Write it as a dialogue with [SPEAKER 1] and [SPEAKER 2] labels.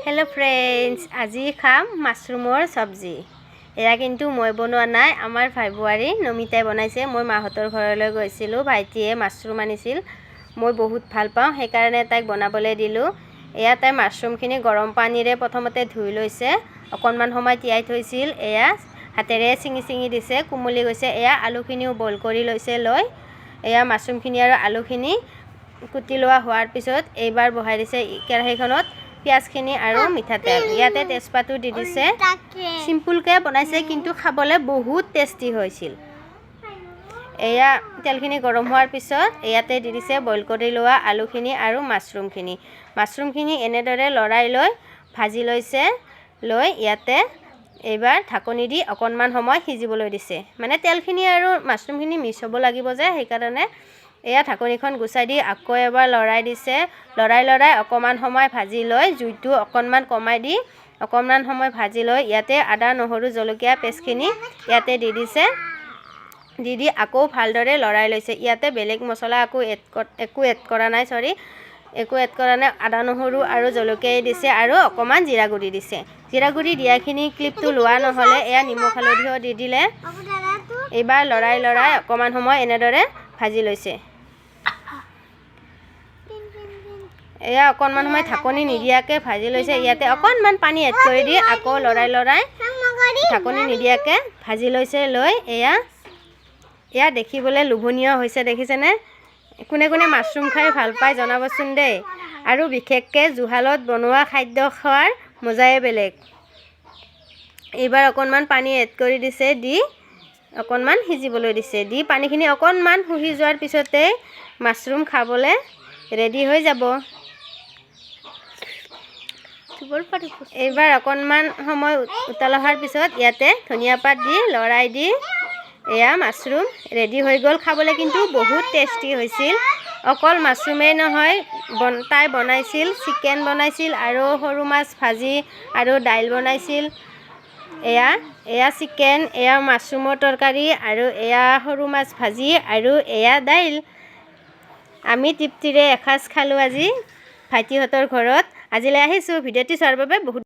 [SPEAKER 1] Hello friends, আজি খাম মাছৰুমৰ সবজি। এয়া কিন্তু মই বনোৱা নাই, আমাৰ ভাই বুৱাৰী নমিতাই বনাইছে। মই মাহঁতৰ ঘৰলৈ গৈছিলোঁ, ভাইটিয়ে মাছৰুম আনিছিল। মই বহুত ভাল পাওঁ, সেইকাৰণে তাইক বনাবলৈ দিলোঁ। এয়া তাই মাছৰুমখিনি গৰম পানীৰে প্ৰথমতে ধুই লৈছে, অকণমান সময় তিয়াই থৈছিল। এয়া হাতেৰে ছিঙি ছিঙি দিছে, কোমলি গৈছে। এয়া আলুখিনিও বইল কৰি লৈছে। এয়া মাছৰুমখিনি আৰু আলুখিনি কুটি লোৱা হোৱাৰ পিছত এইবাৰ বহাই দিছে কেৰাহীখনত পিঁয়াজখিনি আৰু মিঠাতেল। ইয়াতে তেজপাতো দি দিছে। চিম্পুলকৈ বনাইছে, কিন্তু খাবলৈ বহুত টেষ্টি হৈছিল। এয়া তেলখিনি গৰম হোৱাৰ পিছত ইয়াতে দি দিছে বইল কৰি লোৱা আলুখিনি আৰু মাছৰুমখিনি এনেদৰে লৰাই লৈ ভাজি লৈছে। ইয়াতে এইবাৰ ঢাকনি দি অকণমান সময় সিজিবলৈ দিছে। মানে তেলখিনি আৰু মাছৰুমখিনি মিক্স হ'ব লাগিব যে, সেইকাৰণে এয়া ঢাকনিখন গুচাই দি আকৌ এবাৰ লৰাই দিছে। লৰাই অকণমান সময় ভাজি লৈ জুইটো অকণমান কমাই দি অকণমান সময় ভাজি লৈ ইয়াতে আদা নহৰু জলকীয়া পেষ্টখিনি ইয়াতে দি দিছে। দি আকৌ ভালদৰে লৰাই লৈছে। ইয়াতে বেলেগ মছলা একো এড কৰা নাই। আদা নহৰু আৰু জলকীয়াই দিছে আৰু অকণমান জিৰা গুড়ি দিছে। জিৰা গুড়ি দিয়াখিনি ক্লিপটো লোৱা নহ'লে এয়া নিমখ হালধিও দি দিলে। এইবাৰ লৰাই অকণমান সময় এনেদৰে ভাজি লৈছে। এয়া অকণমান সময় ঢাকনি নিদিয়াকৈ ভাজি লৈছে। ইয়াতে অকণমান পানী এড কৰি দি আকৌ লৰাই ঢাকনি নিদিয়াকৈ ভাজি লৈছে। এয়া দেখিবলৈ লোভনীয় হৈছে, দেখিছেনে? কোনে কোনে মাছৰুম খাই ভাল পায় জনাবচোন দেই। আৰু বিশেষকৈ জুহালত বনোৱা খাদ্য খোৱাৰ মজাই বেলেগ। এইবাৰ অকণমান পানী এড কৰি দিছে, দি অকণমান সিজিবলৈ দিছে। পানীখিনি অকণমান শুহি যোৱাৰ পিছতে মাছৰুম খাবলৈ ৰেডি হৈ যাব। এইবাৰ অকণমান সময় উতল অহাৰ পিছত ইয়াতে ধনিয়া পাত দি লৰাই দি এয়া মাছৰুম ৰেডি হৈ গ'ল। খাবলৈ কিন্তু বহুত টেষ্টি হৈছিল। অকল মাছৰুমেই নহয়, তাই বনাইছিল চিকেন বনাইছিল আৰু সৰু মাছ ভাজি আৰু দাইল বনাইছিল। এয়া চিকেন, এয়া মাছৰুমৰ তৰকাৰী আৰু এয়া সৰু মাছ ভাজি আৰু এয়া দাইল। আমি তৃপ্তিৰে এসাঁজ খালোঁ আজি ভাইটিহঁতৰ ঘৰত। আজিলৈ আহিছোঁ। ভিডিঅ'টি চোৱাৰ বাবে বহুত